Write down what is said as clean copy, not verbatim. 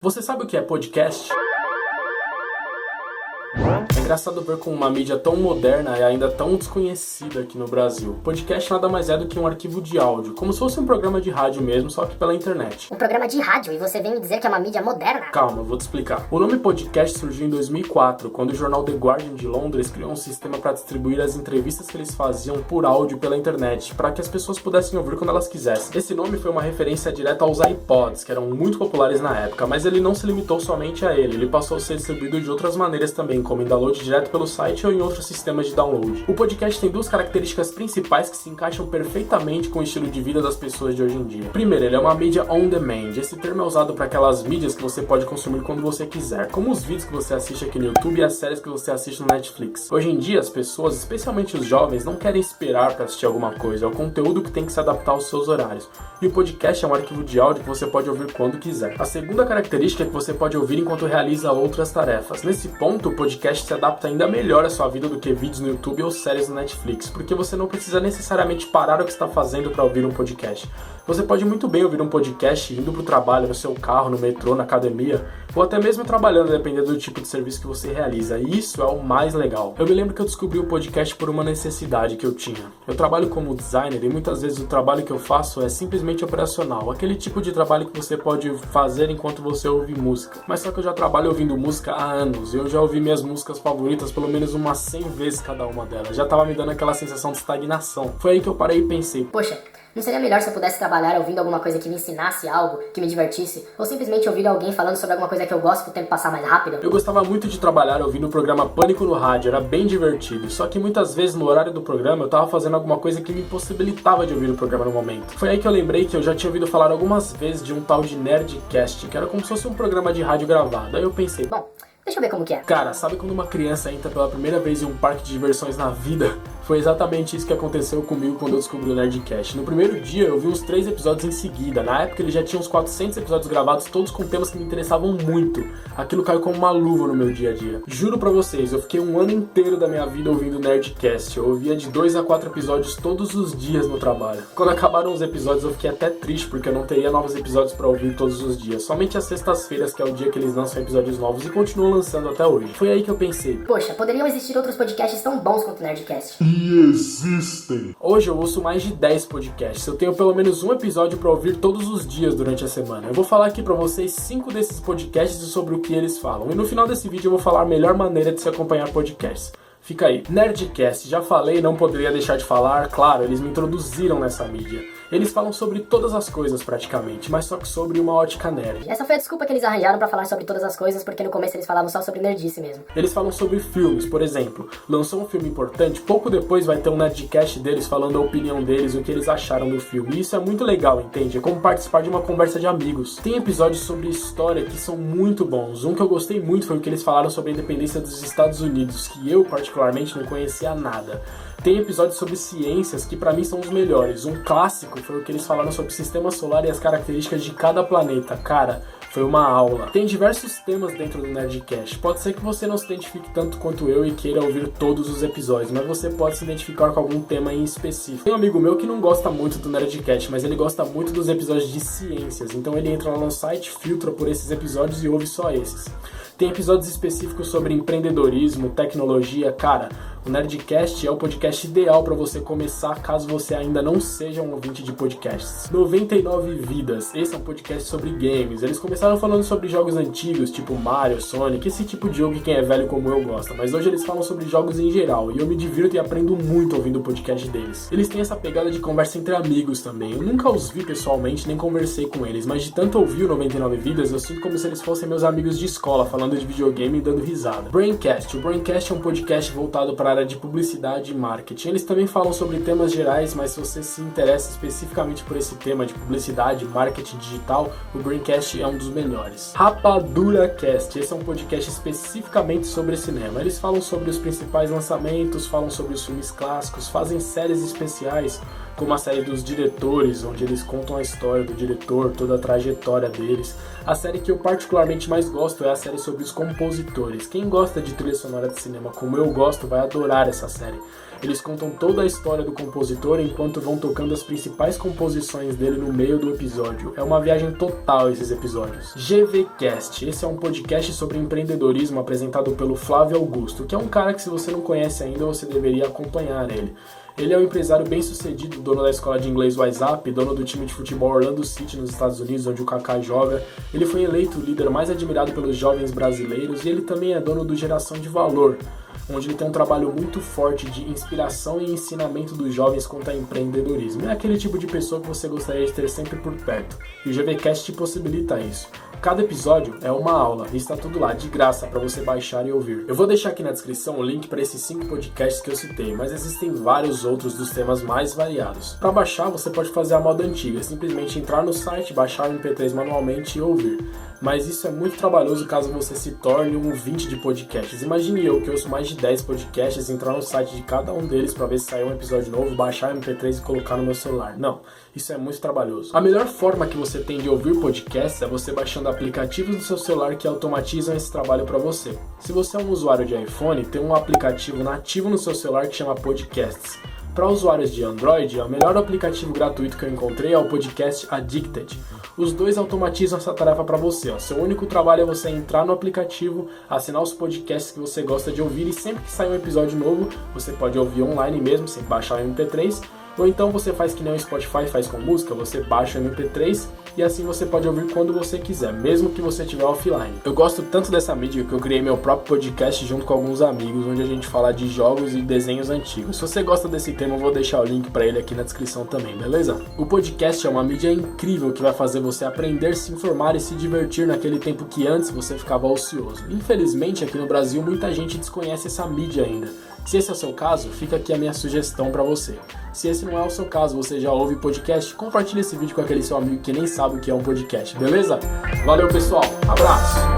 Você sabe o que é podcast? É engraçado ver como uma mídia tão moderna e ainda tão desconhecida aqui no Brasil. Podcast nada mais é do que um arquivo de áudio, como se fosse um programa de rádio mesmo, só que pela internet. Um programa de rádio? E você vem me dizer que é uma mídia moderna? Calma, eu vou te explicar. O nome podcast surgiu em 2004, quando o jornal The Guardian de Londres criou um sistema para distribuir as entrevistas que eles faziam por áudio pela internet, para que as pessoas pudessem ouvir quando elas quisessem. Esse nome foi uma referência direta aos iPods, que eram muito populares na época, mas ele não se limitou somente a ele passou a ser distribuído de outras maneiras também, como em download direto pelo site ou em outros sistemas de download. O podcast tem duas características principais que se encaixam perfeitamente com o estilo de vida das pessoas de hoje em dia. Primeiro, ele é uma mídia on demand. Esse termo é usado para aquelas mídias que você pode consumir quando você quiser, como os vídeos que você assiste aqui no YouTube e as séries que você assiste no Netflix. Hoje em dia, as pessoas, especialmente os jovens, não querem esperar para assistir alguma coisa, é o conteúdo que tem que se adaptar aos seus horários. E o podcast é um arquivo de áudio que você pode ouvir quando quiser. A segunda característica é que você pode ouvir enquanto realiza outras tarefas. Nesse ponto, o podcast se adapta ainda melhor à sua vida do que vídeos no YouTube ou séries no Netflix, porque você não precisa necessariamente parar o que está fazendo para ouvir um podcast. Você pode muito bem ouvir um podcast indo para o trabalho, no seu carro, no metrô, na academia, ou até mesmo trabalhando, dependendo do tipo de serviço que você realiza. E isso é o mais legal. Eu me lembro que eu descobri o podcast por uma necessidade que eu tinha. Eu trabalho como designer e muitas vezes o trabalho que eu faço é simplesmente operacional, aquele tipo de trabalho que você pode fazer enquanto você ouve música. Mas só que eu já trabalho ouvindo música há anos, e eu já ouvi minhas músicas favoritas pelo menos umas 100 vezes cada uma delas. Já tava me dando aquela sensação de estagnação. Foi aí que eu parei e pensei, Poxa, não seria melhor se eu pudesse trabalhar ouvindo alguma coisa que me ensinasse algo, que me divertisse, ou simplesmente ouvir alguém falando sobre alguma coisa que eu gosto pro tempo passar mais rápido? Eu gostava muito de trabalhar ouvindo o programa Pânico no rádio, era bem divertido, só que muitas vezes no horário do programa eu tava fazendo alguma coisa que me impossibilitava de ouvir o programa no momento. Foi aí que eu lembrei que eu já tinha ouvido falar algumas vezes de um tal de Nerdcast, que era como se fosse um programa de rádio gravado. Aí eu pensei, Bom, deixa eu ver como que é. cara, sabe quando uma criança entra pela primeira vez em um parque de diversões na vida? Foi exatamente isso que aconteceu comigo quando eu descobri o Nerdcast. No primeiro dia eu vi uns 3 episódios em seguida. Na época ele já tinha uns 400 episódios gravados, todos com temas que me interessavam muito. Aquilo caiu como uma luva no meu dia a dia. Juro pra vocês, eu fiquei um ano inteiro da minha vida ouvindo o Nerdcast. Eu ouvia de 2 a 4 episódios todos os dias no trabalho. Quando acabaram os episódios eu fiquei até triste, porque eu não teria novos episódios pra ouvir todos os dias. Somente às sextas-feiras, que é o dia que eles lançam episódios novos, e continuam lançando até hoje. Foi aí que eu pensei, Poxa, poderiam existir outros podcasts tão bons quanto o Nerdcast. hoje eu ouço mais de 10 podcasts. Eu tenho pelo menos um episódio pra ouvir todos os dias durante a semana. Eu vou falar aqui pra vocês 5 desses podcasts e sobre o que eles falam. E no final desse vídeo eu vou falar a melhor maneira de se acompanhar podcasts. Fica aí. Nerdcast, já falei, não poderia deixar de falar. Claro, eles me introduziram nessa mídia. Eles falam sobre todas as coisas praticamente, mas só que sobre uma ótica nerd. Essa foi a desculpa que eles arranjaram pra falar sobre todas as coisas, porque no começo eles falavam só sobre nerdice mesmo. Eles falam sobre filmes, por exemplo. Lançou um filme importante, pouco depois vai ter um Nerdcast deles falando a opinião deles, o que eles acharam do filme. E isso é muito legal, entende? É como participar de uma conversa de amigos. Tem episódios sobre história que são muito bons. Um que eu gostei muito foi o que eles falaram sobre a independência dos Estados Unidos, que eu particularmente não conhecia nada. Tem episódios sobre ciências que pra mim são os melhores. Um clássico foi o que eles falaram sobre o sistema solar e as características de cada planeta. Cara, foi uma aula. Tem diversos temas dentro do Nerdcast. Pode ser que você não se identifique tanto quanto eu e queira ouvir todos os episódios, mas você pode se identificar com algum tema em específico. Tem um amigo meu que não gosta muito do Nerdcast, mas ele gosta muito dos episódios de ciências, então ele entra lá no site, filtra por esses episódios e ouve só esses. Tem episódios específicos sobre empreendedorismo, tecnologia. Cara, o Nerdcast é o podcast ideal para você começar caso você ainda não seja um ouvinte de podcasts. 99 Vidas, esse é um podcast sobre games. Eles começaram falando sobre jogos antigos, tipo Mario, Sonic, esse tipo de jogo que quem é velho como eu gosta. Mas hoje eles falam sobre jogos em geral, e eu me divirto e aprendo muito ouvindo o podcast deles. Eles têm essa pegada de conversa entre amigos também. Eu nunca os vi pessoalmente, nem conversei com eles, mas de tanto ouvir o 99 Vidas, eu sinto como se eles fossem meus amigos de escola, falando de videogame e dando risada. Braincast. O Braincast é um podcast voltado para a área de publicidade e marketing. Eles também falam sobre temas gerais, mas se você se interessa especificamente por esse tema de publicidade, marketing digital, o Braincast é um dos melhores. RapaduraCast. Esse é um podcast especificamente sobre cinema. Eles falam sobre os principais lançamentos, falam sobre os filmes clássicos, fazem séries especiais. como a série dos diretores, onde eles contam a história do diretor, toda a trajetória deles. A série que eu particularmente mais gosto é a série sobre os compositores. Quem gosta de trilha sonora de cinema como eu gosto vai adorar essa série. Eles contam toda a história do compositor enquanto vão tocando as principais composições dele no meio do episódio. É uma viagem total esses episódios. GVCast, esse é um podcast sobre empreendedorismo apresentado pelo Flávio Augusto, que é um cara que, se você não conhece ainda, você deveria acompanhar ele. Ele é um empresário bem-sucedido, dono da escola de inglês WhatsApp, dono do time de futebol Orlando City nos Estados Unidos, onde o Kaká joga. Ele foi eleito o líder mais admirado pelos jovens brasileiros e ele também é dono do Geração de Valor, onde ele tem um trabalho muito forte de inspiração e ensinamento dos jovens quanto a empreendedorismo. É aquele tipo de pessoa que você gostaria de ter sempre por perto, e o GVCast te possibilita isso. Cada episódio é uma aula e está tudo lá, de graça, para você baixar e ouvir. Eu vou deixar aqui na descrição o link para esses 5 podcasts que eu citei, mas existem vários outros dos temas mais variados. Para baixar, você pode fazer a moda antiga, simplesmente entrar no site, baixar o MP3 manualmente e ouvir. Mas isso é muito trabalhoso caso você se torne um ouvinte de podcasts. Imagine eu, que ouço mais de 10 podcasts, entrar no site de cada um deles para ver se saiu um episódio novo, baixar o MP3 e colocar no meu celular. Não, isso é muito trabalhoso. A melhor forma que você tem de ouvir podcasts é você baixando aplicativos no seu celular que automatizam esse trabalho para você. Se você é um usuário de iPhone, tem um aplicativo nativo no seu celular que chama Podcasts. Para usuários de Android, o melhor aplicativo gratuito que eu encontrei é o Podcast Addicted. Os dois automatizam essa tarefa para você. Seu único trabalho é você entrar no aplicativo, assinar os podcasts que você gosta de ouvir e sempre que sair um episódio novo, você pode ouvir online mesmo, sem baixar o MP3. Ou então você faz que nem o Spotify faz com música, você baixa o MP3 e assim você pode ouvir quando você quiser, mesmo que você estiver offline. Eu gosto tanto dessa mídia que eu criei meu próprio podcast junto com alguns amigos, onde a gente fala de jogos e desenhos antigos. Se você gosta desse tema, eu vou deixar o link para ele aqui na descrição também, beleza? O podcast é uma mídia incrível que vai fazer você aprender, se informar e se divertir naquele tempo que antes você ficava ocioso. Infelizmente, aqui no Brasil, muita gente desconhece essa mídia ainda. Se esse é o seu caso, fica aqui a minha sugestão para você. Se esse não é o seu caso, você já ouve podcast, compartilhe esse vídeo com aquele seu amigo que nem sabe o que é um podcast, beleza? Valeu, pessoal, abraço!